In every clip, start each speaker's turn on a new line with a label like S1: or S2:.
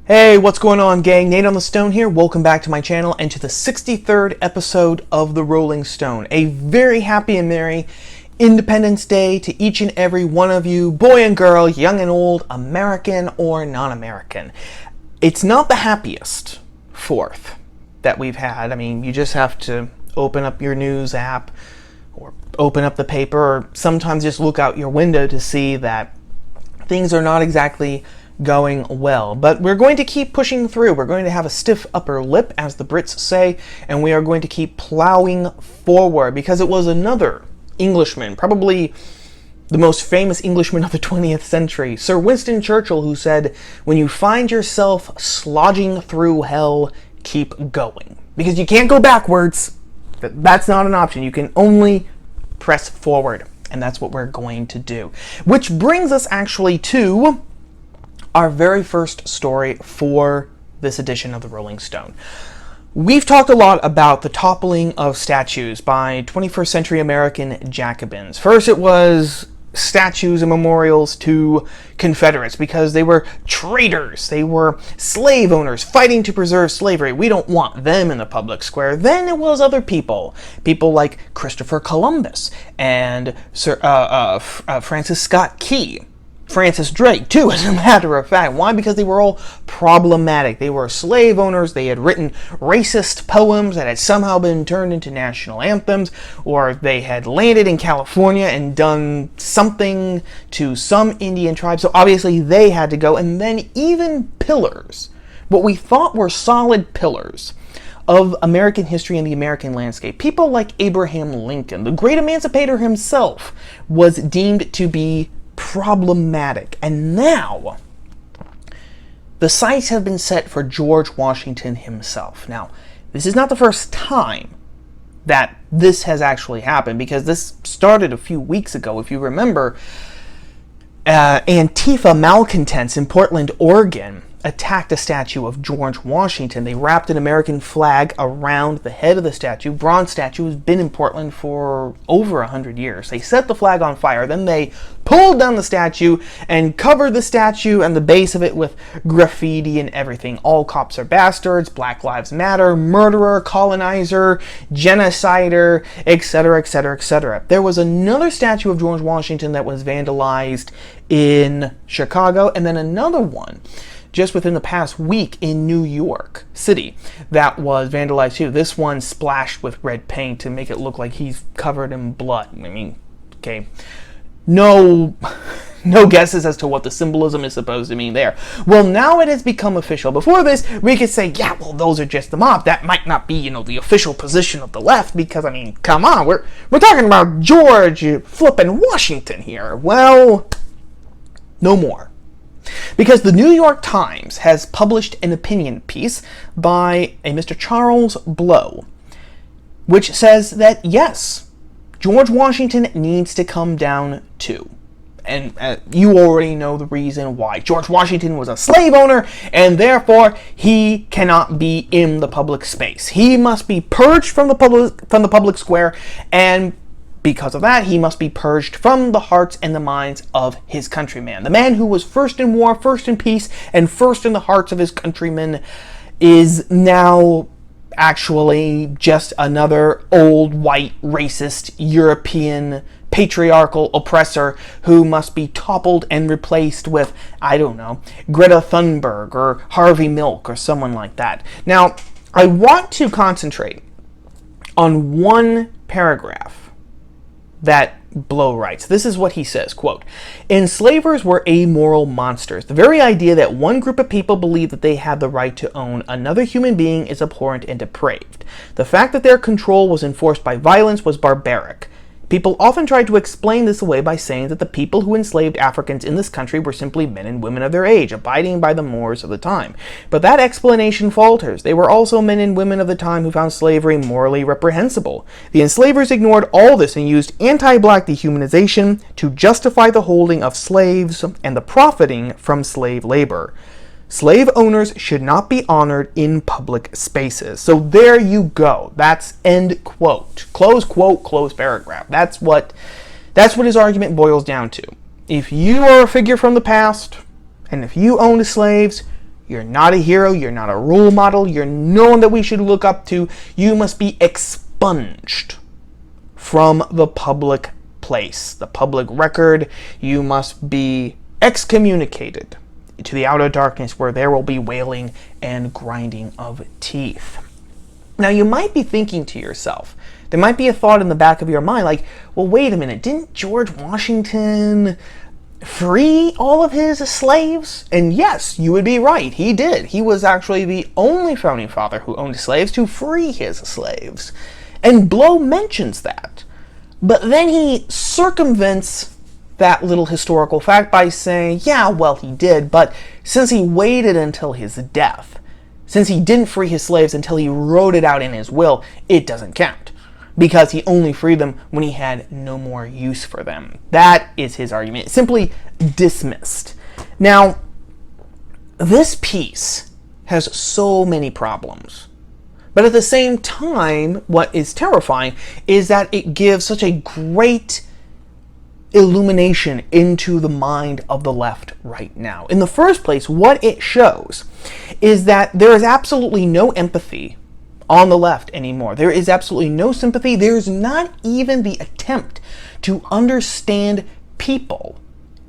S1: Hey, what's going on, gang? Nate on the Stone here. Welcome back to my channel and to the 63rd episode of The Rolling Stone. A very happy and merry Independence Day to each and every one of you, boy and girl, young and old, American or non-American. It's not the happiest 4th that we've had. I mean, you just have to open up your news app or open up the paper or sometimes just look out your window to see that things are not exactly going well. But we're going to keep pushing through. We're going to have a stiff upper lip, as the Brits say, and we are going to keep plowing forward, because it was another Englishman, probably the most famous Englishman of the 20th century, Sir Winston Churchill, who said, "When you find yourself slogging through hell, keep going." Because you can't go backwards. That's not an option. You can only press forward. And that's what we're going to do. Which brings us actually to our very first story for this edition of the Rolling Stone. We've talked a lot about the toppling of statues by 21st century American Jacobins. First it was statues and memorials to Confederates because they were traitors. They were slave owners fighting to preserve slavery. We don't want them in the public square. Then it was other people like Christopher Columbus and Francis Scott Key. Francis Drake, too, as a matter of fact. Why? Because they were all problematic. They were slave owners. They had written racist poems that had somehow been turned into national anthems, or they had landed in California and done something to some Indian tribe. So obviously they had to go. And then even pillars, what we thought were solid pillars of American history and the American landscape. People like Abraham Lincoln, the great emancipator himself, was deemed to be problematic. And now the sights have been set for George Washington himself. Now, this is not the first time that this has actually happened, because this started a few weeks ago. If you remember, Antifa malcontents in Portland, Oregon attacked a statue of George Washington. They wrapped an American flag around the head of the statue. Bronze statue has been in Portland for over 100 years. They set the flag on fire. Then they pulled down the statue and covered the statue and the base of it with graffiti and everything. All cops are bastards, Black Lives Matter, murderer, colonizer, genocider, etc., etc., etc. There was another statue of George Washington that was vandalized in Chicago, and then another one just within the past week in New York City that was vandalized too. This one splashed with red paint to make it look like he's covered in blood. I mean, okay, no guesses as to what the symbolism is supposed to mean there. Well, now it has become official. Before this, we could say, yeah, well, those are just the mob. That might not be, the official position of the left, because, I mean, come on, we're talking about George flippin' Washington here. Well, no more. Because the New York Times has published an opinion piece by a Mr. Charles Blow, which says that, yes, George Washington needs to come down too. And you already know the reason why. George Washington was a slave owner, and therefore he cannot be in the public space. He must be purged from the public square, and because of that, he must be purged from the hearts and the minds of his countrymen. The man who was first in war, first in peace, and first in the hearts of his countrymen is now actually just another old, white, racist, European, patriarchal oppressor who must be toppled and replaced with, I don't know, Greta Thunberg or Harvey Milk or someone like that. Now, I want to concentrate on one paragraph that Blow writes. This is what he says, quote, "Enslavers were amoral monsters. The very idea that one group of people believe that they have the right to own another human being is abhorrent and depraved. The fact that their control was enforced by violence was barbaric. People often tried to explain this away by saying that the people who enslaved Africans in this country were simply men and women of their age, abiding by the mores of the time. But that explanation falters. They were also men and women of the time who found slavery morally reprehensible. The enslavers ignored all this and used anti-black dehumanization to justify the holding of slaves and the profiting from slave labor. Slave owners should not be honored in public spaces." So there you go. That's end quote. Close quote, close paragraph. That's what his argument boils down to. If you are a figure from the past, and if you owned slaves, You're not a hero. You're not a role model. You're no one that we should look up to. You must be expunged from the public place, the public record. You must be excommunicated to the outer darkness where there will be wailing and grinding of teeth. Now, you might be thinking to yourself, there might be a thought in the back of your mind like, well, wait a minute, didn't George Washington free all of his slaves? And yes, you would be right, he did. He was actually the only founding father who owned slaves to free his slaves. And Blow mentions that. But then he circumvents that little historical fact by saying, yeah, well, he did, but since he waited until his death, since he didn't free his slaves until he wrote it out in his will, it doesn't count, because he only freed them when he had no more use for them. That is his argument. Simply dismissed. Now, this piece has so many problems. But at the same time, what is terrifying is that it gives such a great illumination into the mind of the left right now. In the first place, what it shows is that there is absolutely no empathy on the left anymore. There is absolutely no sympathy. There's not even the attempt to understand people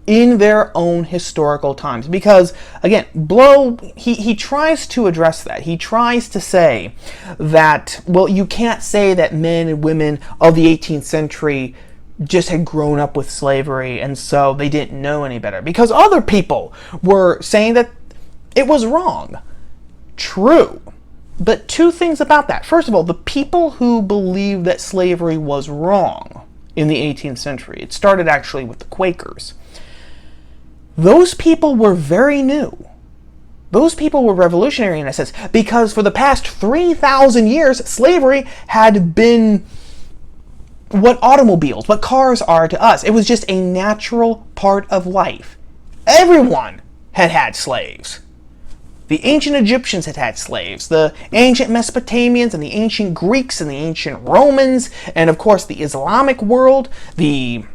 S1: in their own historical times. Because, again, Blow, he tries to address that. He tries to say that, well, you can't say that men and women of the 18th century just had grown up with slavery and so they didn't know any better, because other people were saying that it was wrong. True. But two things about that. First of all, the people who believed that slavery was wrong in the 18th century, it started actually with the Quakers. Those people were very new. Those people were revolutionary in a sense, because for the past 3,000 years, slavery had been what automobiles, what cars are to us. It was just a natural part of life. Everyone had had slaves. The ancient Egyptians had had slaves. The ancient Mesopotamians and the ancient Greeks and the ancient Romans, and of course the Islamic world, the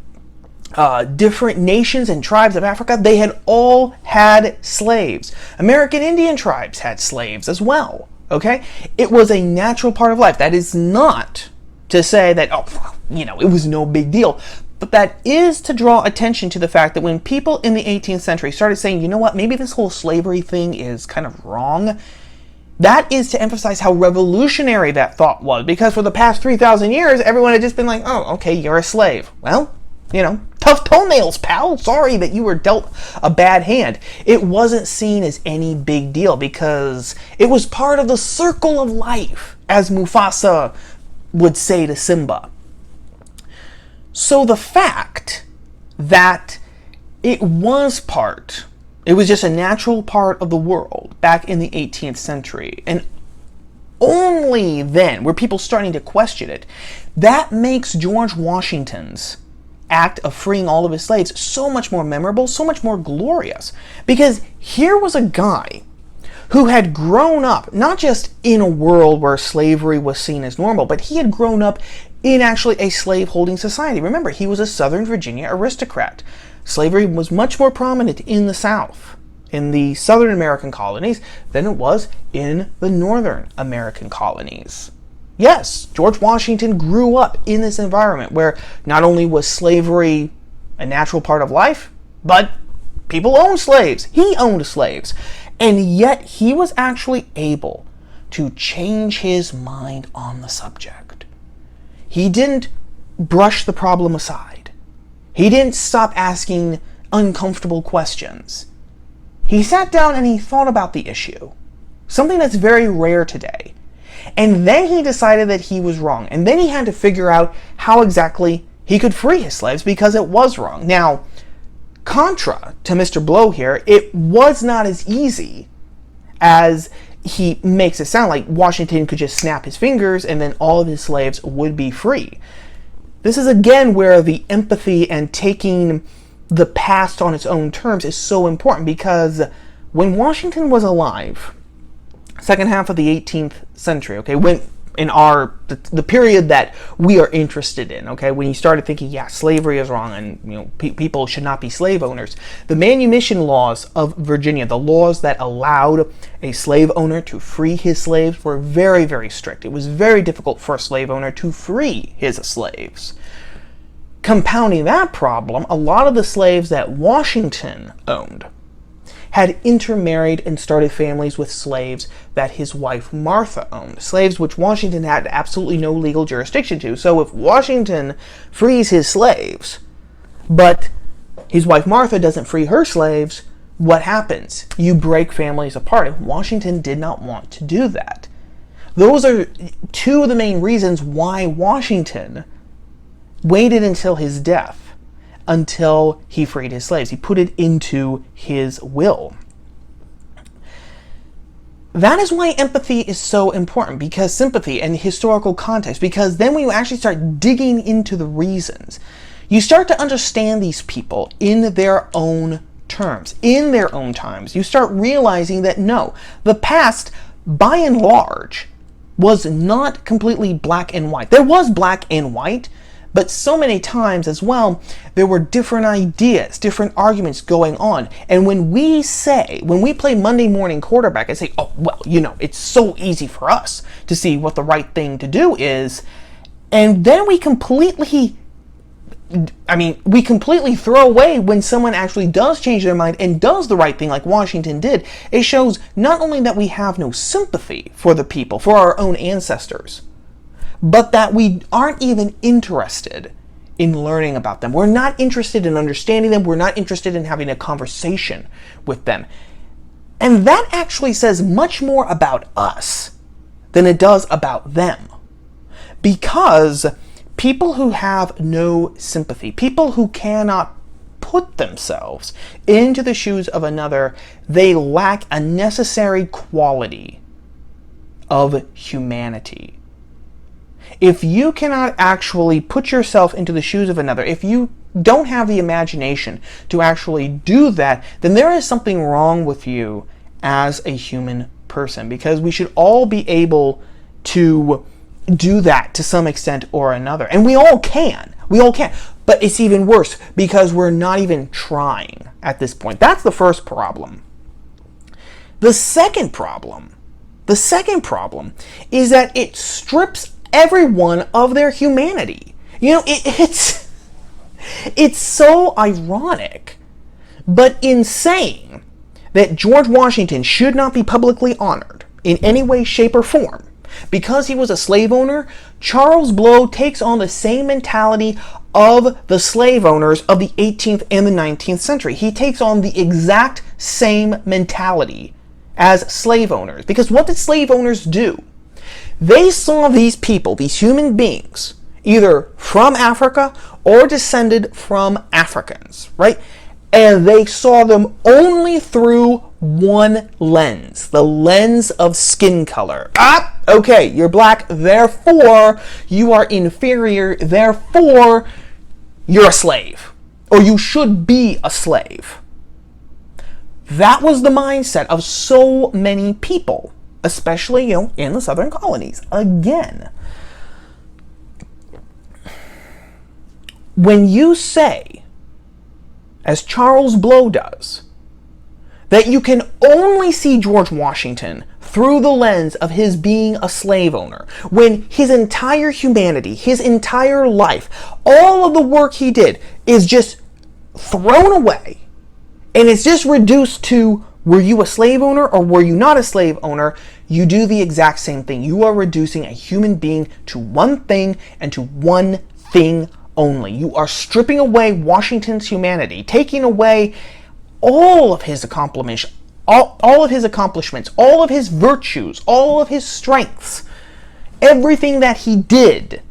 S1: different nations and tribes of Africa, they had all had slaves. American Indian tribes had slaves as well. Okay? It was a natural part of life. That is not to say that, oh, it was no big deal. But that is to draw attention to the fact that when people in the 18th century started saying, you know what, maybe this whole slavery thing is kind of wrong, that is to emphasize how revolutionary that thought was. Because for the past 3,000 years, everyone had just been like, oh, okay, you're a slave. Well, tough toenails, pal. Sorry that you were dealt a bad hand. It wasn't seen as any big deal because it was part of the circle of life, as Mufasa would say to Simba. So the fact that it was just a natural part of the world back in the 18th century, and only then were people starting to question it, that makes George Washington's act of freeing all of his slaves so much more memorable, so much more glorious. Because here was a guy who had grown up not just in a world where slavery was seen as normal, but he had grown up in actually a slave-holding society. Remember, he was a Southern Virginia aristocrat. Slavery was much more prominent in the South, in the Southern American colonies, than it was in the Northern American colonies. Yes, George Washington grew up in this environment where not only was slavery a natural part of life, but people owned slaves. He owned slaves. And yet he was actually able to change his mind on the subject. He didn't brush the problem aside. He didn't stop asking uncomfortable questions. He sat down and he thought about the issue, something that's very rare today. And then he decided that he was wrong. And then he had to figure out how exactly he could free his slaves because it was wrong. Now, contra to Mr. Blow here, it was not as easy as he makes it sound like. Washington could just snap his fingers and then all of his slaves would be free. This is again where the empathy and taking the past on its own terms is so important, because when Washington was alive, second half of the 18th century, okay, when the period that we are interested in, okay, when you started thinking, yeah, slavery is wrong and people should not be slave owners, the manumission laws of Virginia, the laws that allowed a slave owner to free his slaves, were very, very strict. It was very difficult for a slave owner to free his slaves. Compounding that problem, a lot of the slaves that Washington owned had intermarried and started families with slaves that his wife Martha owned. Slaves which Washington had absolutely no legal jurisdiction to. So if Washington frees his slaves, but his wife Martha doesn't free her slaves, what happens? You break families apart. And Washington did not want to do that. Those are two of the main reasons why Washington waited until his death until he freed his slaves. He put it into his will. That is why empathy is so important, because sympathy and historical context, because then when you actually start digging into the reasons, you start to understand these people in their own terms, in their own times. You start realizing that no, the past, by and large, was not completely black and white. There was black and white, but so many times as well, there were different ideas, different arguments going on. And when we play Monday morning quarterback and say, oh, well, it's so easy for us to see what the right thing to do is, and then we completely throw away when someone actually does change their mind and does the right thing like Washington did. It shows not only that we have no sympathy for the people, for our own ancestors, but that we aren't even interested in learning about them. We're not interested in understanding them. We're not interested in having a conversation with them. And that actually says much more about us than it does about them. Because people who have no sympathy, people who cannot put themselves into the shoes of another, they lack a necessary quality of humanity. If you cannot actually put yourself into the shoes of another, if you don't have the imagination to actually do that, then there is something wrong with you as a human person, because we should all be able to do that to some extent or another. And we all can. But it's even worse because we're not even trying at this point. That's the first problem. The second problem is that it strips everyone of their humanity. It's so ironic, but in saying that George Washington should not be publicly honored in any way, shape, or form because he was a slave owner, Charles Blow takes on the same mentality of the slave owners of the 18th and the 19th century. He takes on the exact same mentality as slave owners. Because what did slave owners do? They saw these people, these human beings, either from Africa or descended from Africans, right? And they saw them only through one lens, the lens of skin color. Okay, you're black, therefore you are inferior, therefore you're a slave, or you should be a slave. That was the mindset of so many people, especially, in the southern colonies. Again, when you say, as Charles Blow does, that you can only see George Washington through the lens of his being a slave owner, when his entire humanity, his entire life, all of the work he did is just thrown away, and it's just reduced to, were you a slave owner or were you not a slave owner? You do the exact same thing. You are reducing a human being to one thing and to one thing only. You are stripping away Washington's humanity, taking away all of his accomplishments, all of his virtues, all of his strengths, everything that he did.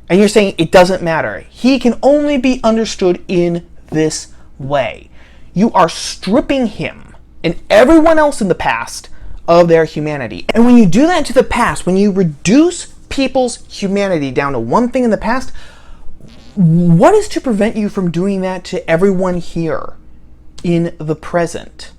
S1: And you're saying it doesn't matter. He can only be understood in this way. You are stripping him and everyone else in the past of their humanity. And when you do that to the past, when you reduce people's humanity down to one thing in the past, what is to prevent you from doing that to everyone here in the present?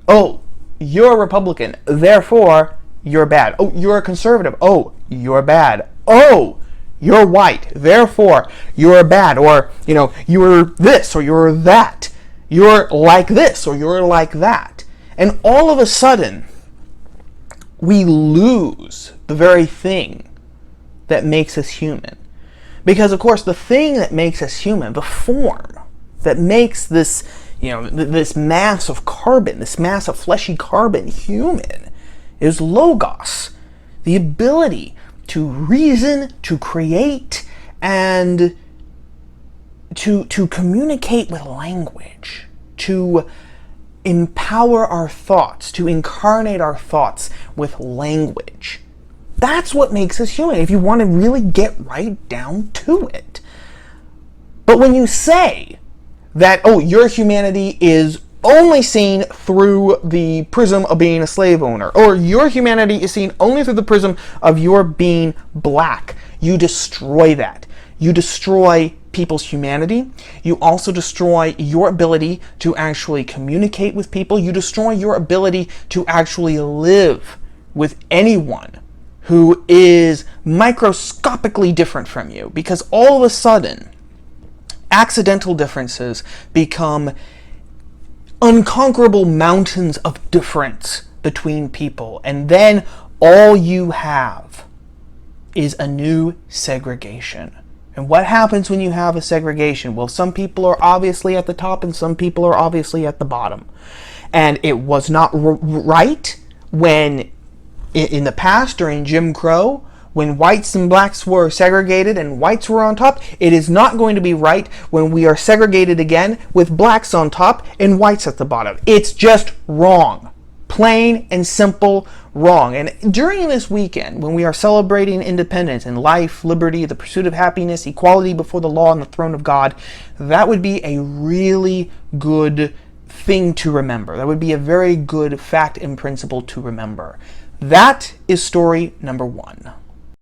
S1: Oh, you're a Republican, therefore you're bad. Oh, you're a conservative. Oh, you're bad. Oh, you're white. Therefore, you're bad. Or, you're this or you're that. You're like this or you're like that. And all of a sudden, we lose the very thing that makes us human. Because, of course, the thing that makes us human, the form that makes this, this mass of carbon, this mass of fleshy carbon human, is logos, the ability to reason, to create, and to communicate with language, to empower our thoughts, to incarnate our thoughts with language. That's what makes us human, if you want to really get right down to it. But when you say that, your humanity is only seen through the prism of being a slave owner, or your humanity is seen only through the prism of your being black, you destroy that. You destroy people's humanity. You also destroy your ability to actually communicate with people. You destroy your ability to actually live with anyone who is microscopically different from you, because all of a sudden, accidental differences become unconquerable mountains of difference between people, and then all you have is a new segregation. And what happens when you have a segregation? Well, some people are obviously at the top and some people are obviously at the bottom. And it was not right when, in the past, during Jim Crow, when whites and blacks were segregated and whites were on top. It is not going to be right when we are segregated again with blacks on top and whites at the bottom. It's just wrong. Plain and simple wrong. And during this weekend, when we are celebrating independence and life, liberty, the pursuit of happiness, equality before the law and the throne of God, that would be a really good thing to remember. That would be a very good fact and principle to remember. That is story number 1.